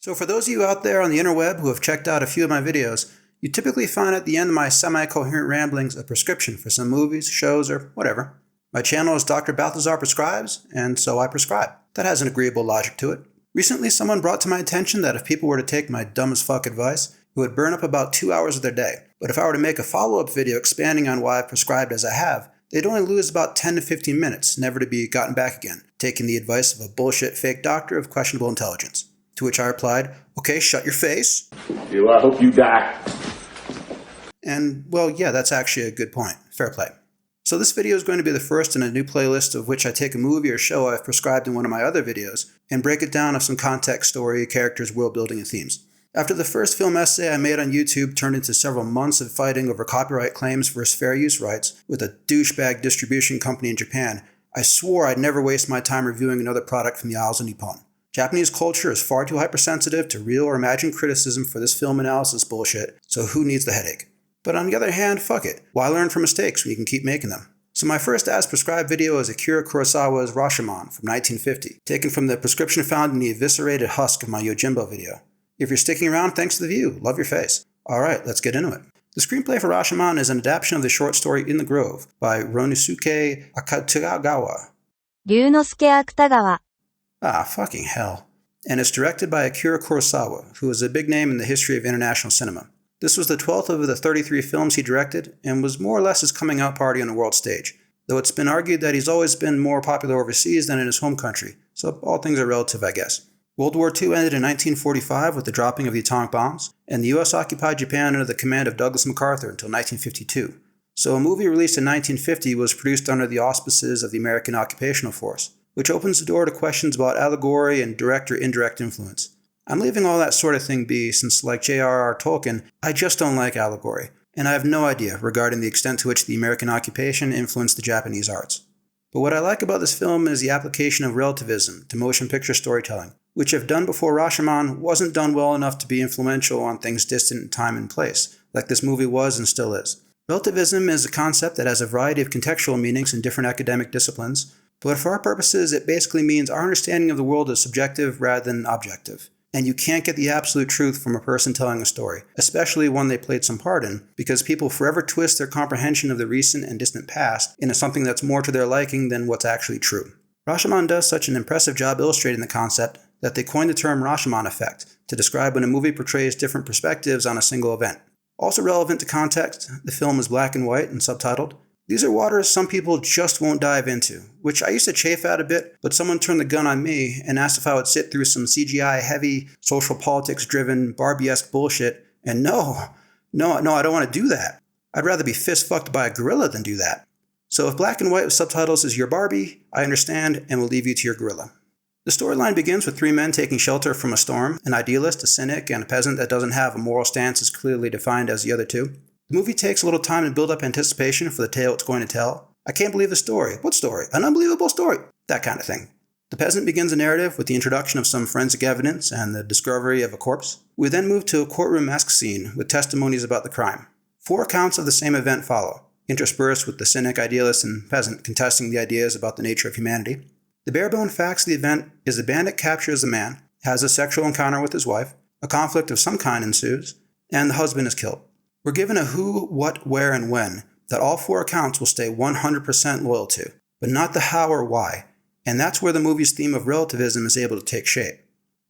So for those of you out there on the interweb who have checked out a few of my videos, you typically find at the end of my semi-coherent ramblings a prescription for some movies, shows, or whatever. My channel is Dr. Balthazar Prescribes, and so I prescribe. That has an agreeable logic to it. Recently, someone brought to my attention that if people were to take my dumb as fuck advice, it would burn up about 2 hours of their day. But if I were to make a follow-up video expanding on why I've prescribed as I have, they'd only lose about 10 to 15 minutes, never to be gotten back again, taking the advice of a bullshit fake doctor of questionable intelligence. To which I replied, okay, shut your face. I hope you die. And, well, yeah, that's actually a good point. Fair play. So this video is going to be the first in a new playlist of which I take a movie or show I've prescribed in one of my other videos and break it down of some context, story, characters, world building, and themes. After the first film essay I made on YouTube turned into several months of fighting over copyright claims versus fair use rights with a douchebag distribution company in Japan, I swore I'd never waste my time reviewing another product from the Isles of Nippon. Japanese culture is far too hypersensitive to real or imagined criticism for this film analysis bullshit, so who needs the headache? But on the other hand, fuck it. Why learn from mistakes when you can keep making them? So my first as-prescribed video is Akira Kurosawa's Rashomon from 1950, taken from the prescription found in the eviscerated husk of my Yojimbo video. If you're sticking around, thanks to the view. Love your face. Alright, let's get into it. The screenplay for Rashomon is an adaptation of the short story In the Grove by Ryunosuke Akutagawa. Ryunosuke Akutagawa. Ah, fucking hell. And it's directed by Akira Kurosawa, who is a big name in the history of international cinema. This was the 12th of the 33 films he directed, and was more or less his coming out party on the world stage, though it's been argued that he's always been more popular overseas than in his home country, so all things are relative, I guess. World War II ended in 1945 with the dropping of the atomic bombs, and the US occupied Japan under the command of Douglas MacArthur until 1952. So a movie released in 1950 was produced under the auspices of the American Occupational Force, which opens the door to questions about allegory and direct or indirect influence. I'm leaving all that sort of thing be since, like J.R.R. Tolkien, I just don't like allegory, and I have no idea regarding the extent to which the American occupation influenced the Japanese arts. But what I like about this film is the application of relativism to motion picture storytelling, which if done before Rashomon wasn't done well enough to be influential on things distant in time and place, like this movie was and still is. Relativism is a concept that has a variety of contextual meanings in different academic disciplines, but for our purposes it basically means our understanding of the world is subjective rather than objective. And you can't get the absolute truth from a person telling a story, especially one they played some part in, because people forever twist their comprehension of the recent and distant past into something that's more to their liking than what's actually true. Rashomon does such an impressive job illustrating the concept that they coined the term Rashomon effect to describe when a movie portrays different perspectives on a single event. Also relevant to context, the film is black and white and subtitled. These are waters some people just won't dive into, which I used to chafe at a bit, but someone turned the gun on me and asked if I would sit through some CGI-heavy, social politics-driven, Barbie-esque bullshit, and no, I don't want to do that. I'd rather be fist-fucked by a gorilla than do that. So if black and white with subtitles is your Barbie, I understand and will leave you to your gorilla. The storyline begins with three men taking shelter from a storm, an idealist, a cynic, and a peasant that doesn't have a moral stance as clearly defined as the other two. The movie takes a little time to build up anticipation for the tale it's going to tell. I can't believe the story. What story? An unbelievable story. That kind of thing. The peasant begins a narrative with the introduction of some forensic evidence and the discovery of a corpse. We then move to a courtroom-esque scene with testimonies about the crime. 4 accounts of the same event follow, interspersed with the cynic, idealist, and peasant contesting the ideas about the nature of humanity. The bare-bone facts of the event is the bandit captures a man, has a sexual encounter with his wife, a conflict of some kind ensues, and the husband is killed. We're given a who, what, where, and when that all 4 accounts will stay 100% loyal to, but not the how or why, and that's where the movie's theme of relativism is able to take shape.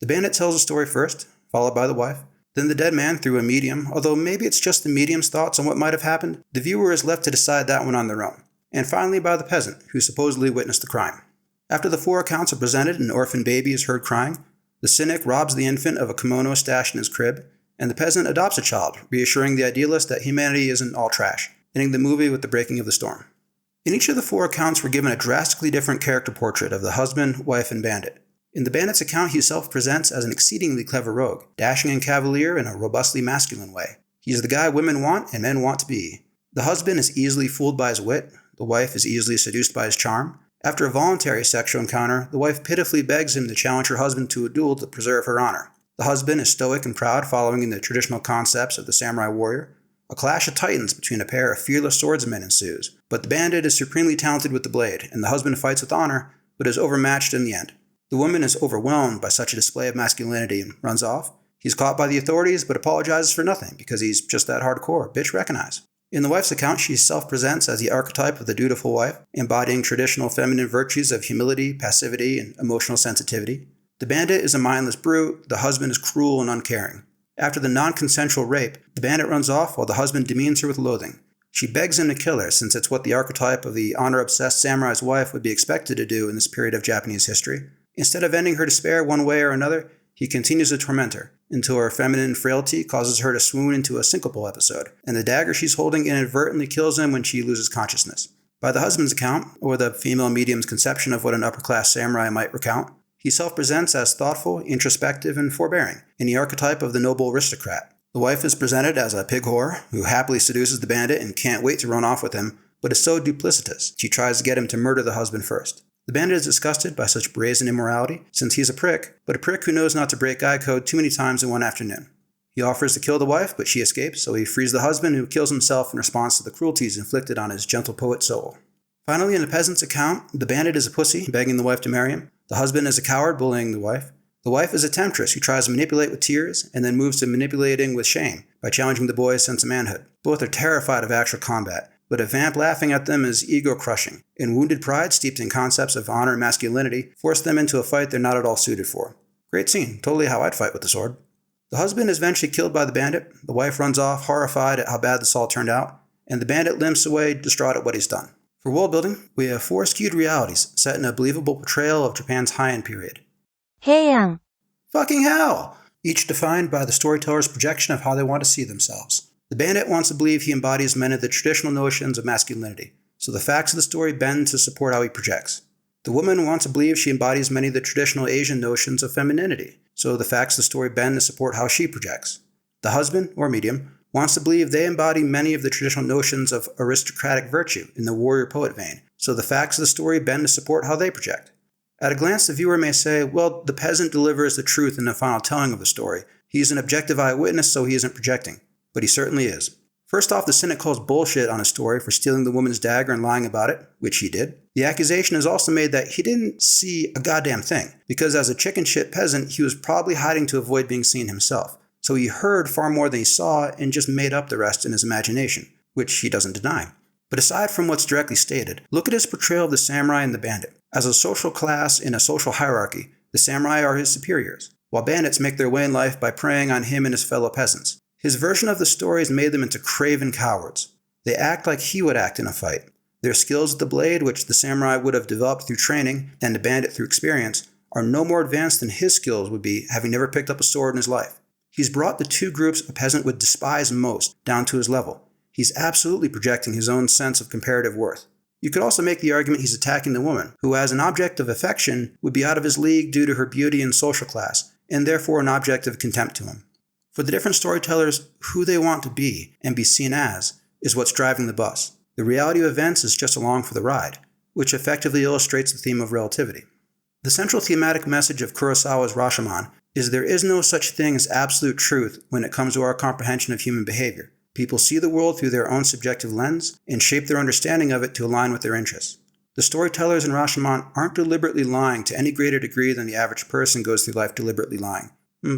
The bandit tells a story first, followed by the wife, then the dead man through a medium, although maybe it's just the medium's thoughts on what might have happened. The viewer is left to decide that one on their own, and finally by the peasant, who supposedly witnessed the crime. After the 4 accounts are presented and an orphan baby is heard crying, the cynic robs the infant of a kimono stashed in his crib, and the peasant adopts a child, reassuring the idealist that humanity isn't all trash, ending the movie with the breaking of the storm. In each of the 4 accounts, we're given a drastically different character portrait of the husband, wife, and bandit. In the bandit's account, he self-presents as an exceedingly clever rogue, dashing and cavalier in a robustly masculine way. He's the guy women want and men want to be. The husband is easily fooled by his wit, the wife is easily seduced by his charm. After a voluntary sexual encounter, the wife pitifully begs him to challenge her husband to a duel to preserve her honor. The husband is stoic and proud, following in the traditional concepts of the samurai warrior. A clash of titans between a pair of fearless swordsmen ensues, but the bandit is supremely talented with the blade, and the husband fights with honor, but is overmatched in the end. The woman is overwhelmed by such a display of masculinity and runs off. He's caught by the authorities but apologizes for nothing because he's just that hardcore. Bitch recognize. In the wife's account, she self-presents as the archetype of the dutiful wife, embodying traditional feminine virtues of humility, passivity, and emotional sensitivity. The bandit is a mindless brute. The husband is cruel and uncaring. After the non-consensual rape, the bandit runs off while the husband demeans her with loathing. She begs him to kill her, since it's what the archetype of the honor-obsessed samurai's wife would be expected to do in this period of Japanese history. Instead of ending her despair one way or another, he continues to torment her, until her feminine frailty causes her to swoon into a syncopal episode, and the dagger she's holding inadvertently kills him when she loses consciousness. By the husband's account, or the female medium's conception of what an upper-class samurai might recount, he self-presents as thoughtful, introspective, and forbearing, in the archetype of the noble aristocrat. The wife is presented as a pig whore, who happily seduces the bandit and can't wait to run off with him, but is so duplicitous, she tries to get him to murder the husband first. The bandit is disgusted by such brazen immorality, since he's a prick, but a prick who knows not to break guy code too many times in one afternoon. He offers to kill the wife, but she escapes, so he frees the husband, who kills himself in response to the cruelties inflicted on his gentle poet soul. Finally, in the peasant's account, the bandit is a pussy, begging the wife to marry him. The husband is a coward, bullying the wife. The wife is a temptress who tries to manipulate with tears, and then moves to manipulating with shame, by challenging the boy's sense of manhood. Both are terrified of actual combat, but a vamp laughing at them is ego-crushing, and wounded pride, steeped in concepts of honor and masculinity, force them into a fight they're not at all suited for. Great scene, totally how I'd fight with the sword. The husband is eventually killed by the bandit, the wife runs off, horrified at how bad this all turned out, and the bandit limps away, distraught at what he's done. For world building, we have 4 skewed realities, set in a believable portrayal of Japan's Heian period. 平安 Fucking hell! Each defined by the storyteller's projection of how they want to see themselves. The bandit wants to believe he embodies many of the traditional notions of masculinity, so the facts of the story bend to support how he projects. The woman wants to believe she embodies many of the traditional Asian notions of femininity, so the facts of the story bend to support how she projects. The husband, or medium, wants to believe they embody many of the traditional notions of aristocratic virtue in the warrior poet vein, so the facts of the story bend to support how they project. At a glance, the viewer may say, well, the peasant delivers the truth in the final telling of the story. He's an objective eyewitness, so he isn't projecting. But he certainly is. First off, the cynic calls bullshit on his story for stealing the woman's dagger and lying about it, which he did. The accusation is also made that he didn't see a goddamn thing, because as a chicken shit peasant, he was probably hiding to avoid being seen himself. So he heard far more than he saw and just made up the rest in his imagination, which he doesn't deny. But aside from what's directly stated, look at his portrayal of the samurai and the bandit. As a social class in a social hierarchy, the samurai are his superiors, while bandits make their way in life by preying on him and his fellow peasants. His version of the story has made them into craven cowards. They act like he would act in a fight. Their skills with the blade, which the samurai would have developed through training and the bandit through experience, are no more advanced than his skills would be, having never picked up a sword in his life. He's brought the two groups a peasant would despise most down to his level. He's absolutely projecting his own sense of comparative worth. You could also make the argument he's attacking the woman, who as an object of affection would be out of his league due to her beauty and social class, and therefore an object of contempt to him. For the different storytellers, who they want to be and be seen as is what's driving the bus. The reality of events is just along for the ride, which effectively illustrates the theme of relativity. The central thematic message of Kurosawa's Rashomon is there is no such thing as absolute truth when it comes to our comprehension of human behavior. People see the world through their own subjective lens and shape their understanding of it to align with their interests. The storytellers in Rashomon aren't deliberately lying to any greater degree than the average person goes through life deliberately lying,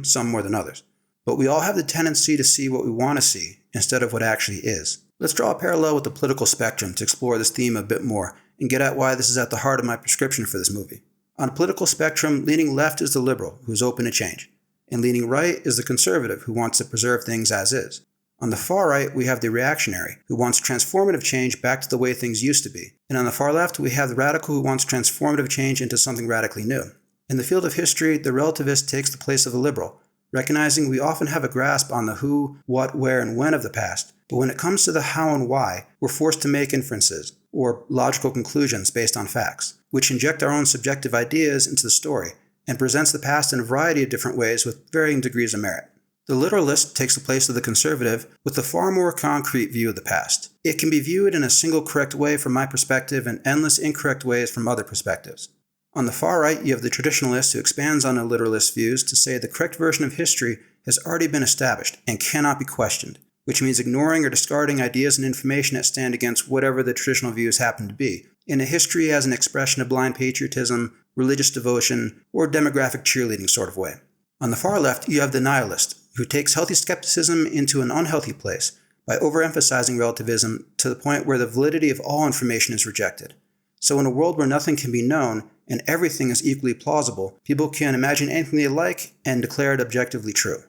some more than others. But we all have the tendency to see what we want to see instead of what actually is. Let's draw a parallel with the political spectrum to explore this theme a bit more and get at why this is at the heart of my prescription for this movie. On a political spectrum, leaning left is the liberal, who is open to change, and leaning right is the conservative, who wants to preserve things as is. On the far right, we have the reactionary, who wants transformative change back to the way things used to be. And on the far left, we have the radical, who wants transformative change into something radically new. In the field of history, the relativist takes the place of the liberal, recognizing we often have a grasp on the who, what, where, and when of the past, but when it comes to the how and why, we're forced to make inferences, or logical conclusions based on facts, which inject our own subjective ideas into the story, and presents the past in a variety of different ways with varying degrees of merit. The literalist takes the place of the conservative with a far more concrete view of the past. It can be viewed in a single correct way from my perspective and endless incorrect ways from other perspectives. On the far right, you have the traditionalist who expands on a literalist views to say the correct version of history has already been established and cannot be questioned, which means ignoring or discarding ideas and information that stand against whatever the traditional views happen to be, in a history as an expression of blind patriotism religious devotion, or demographic cheerleading sort of way. On the far left, you have the nihilist, who takes healthy skepticism into an unhealthy place by overemphasizing relativism to the point where the validity of all information is rejected. So in a world where nothing can be known and everything is equally plausible, people can imagine anything they like and declare it objectively true.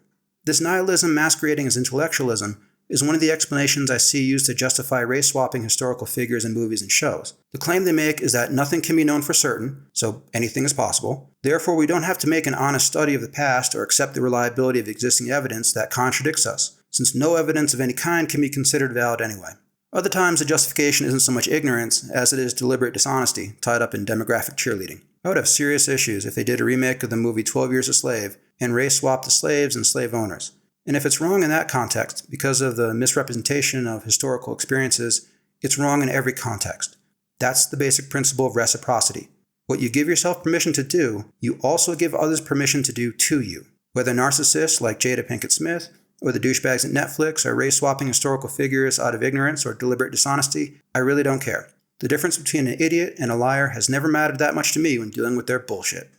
This nihilism masquerading as intellectualism is one of the explanations I see used to justify race-swapping historical figures in movies and shows. The claim they make is that nothing can be known for certain, so anything is possible. Therefore, we don't have to make an honest study of the past or accept the reliability of existing evidence that contradicts us, since no evidence of any kind can be considered valid anyway. Other times, the justification isn't so much ignorance as it is deliberate dishonesty tied up in demographic cheerleading. I would have serious issues if they did a remake of the movie 12 Years a Slave and race-swapped the slaves and slave owners. And if it's wrong in that context, because of the misrepresentation of historical experiences, it's wrong in every context. That's the basic principle of reciprocity. What you give yourself permission to do, you also give others permission to do to you. Whether narcissists like Jada Pinkett Smith, or the douchebags at Netflix are race-swapping historical figures out of ignorance or deliberate dishonesty, I really don't care. The difference between an idiot and a liar has never mattered that much to me when dealing with their bullshit.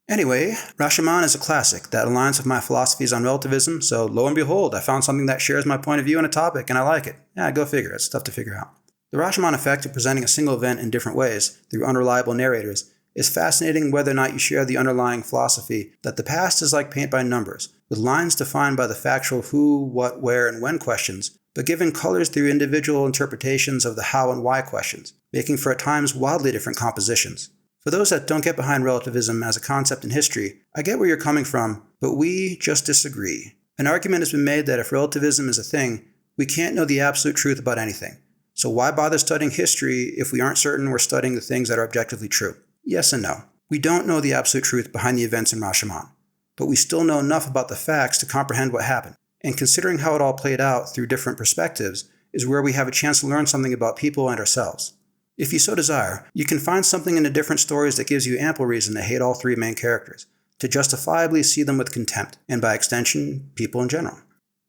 Anyway, Rashomon is a classic that aligns with my philosophies on relativism, so lo and behold, I found something that shares my point of view on a topic, and I like it. Yeah, go figure, it's tough to figure out. The Rashomon effect of presenting a single event in different ways, through unreliable narrators, is fascinating whether or not you share the underlying philosophy that the past is like paint by numbers, with lines defined by the factual who, what, where, and when questions, but given colors through individual interpretations of the how and why questions, making for at times wildly different compositions. For those that don't get behind relativism as a concept in history, I get where you're coming from, but we just disagree. An argument has been made that if relativism is a thing, we can't know the absolute truth about anything. So why bother studying history if we aren't certain we're studying the things that are objectively true? Yes and no. We don't know the absolute truth behind the events in Rashomon, but we still know enough about the facts to comprehend what happened. And considering how it all played out through different perspectives is where we have a chance to learn something about people and ourselves. If you so desire, you can find something in the different stories that gives you ample reason to hate all three main characters, to justifiably see them with contempt, and by extension, people in general.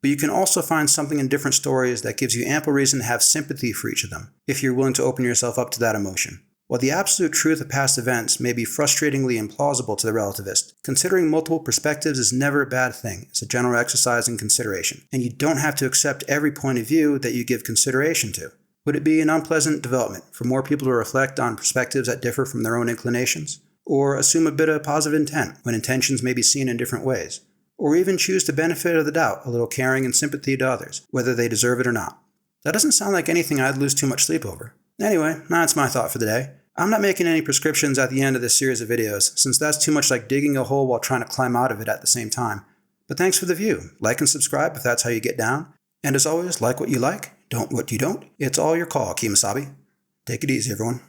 But you can also find something in different stories that gives you ample reason to have sympathy for each of them, if you're willing to open yourself up to that emotion. While the absolute truth of past events may be frustratingly implausible to the relativist, considering multiple perspectives is never a bad thing. It's a general exercise in consideration, and you don't have to accept every point of view that you give consideration to. Would it be an unpleasant development for more people to reflect on perspectives that differ from their own inclinations? Or assume a bit of positive intent when intentions may be seen in different ways? Or even choose the benefit of the doubt, a little caring and sympathy to others, whether they deserve it or not? That doesn't sound like anything I'd lose too much sleep over. Anyway, that's my thought for the day. I'm not making any prescriptions at the end of this series of videos, since that's too much like digging a hole while trying to climb out of it at the same time. But thanks for the view. Like and subscribe if that's how you get down. And as always, like what you like, don't what you don't. It's all your call, Kemosabe. Take it easy, everyone.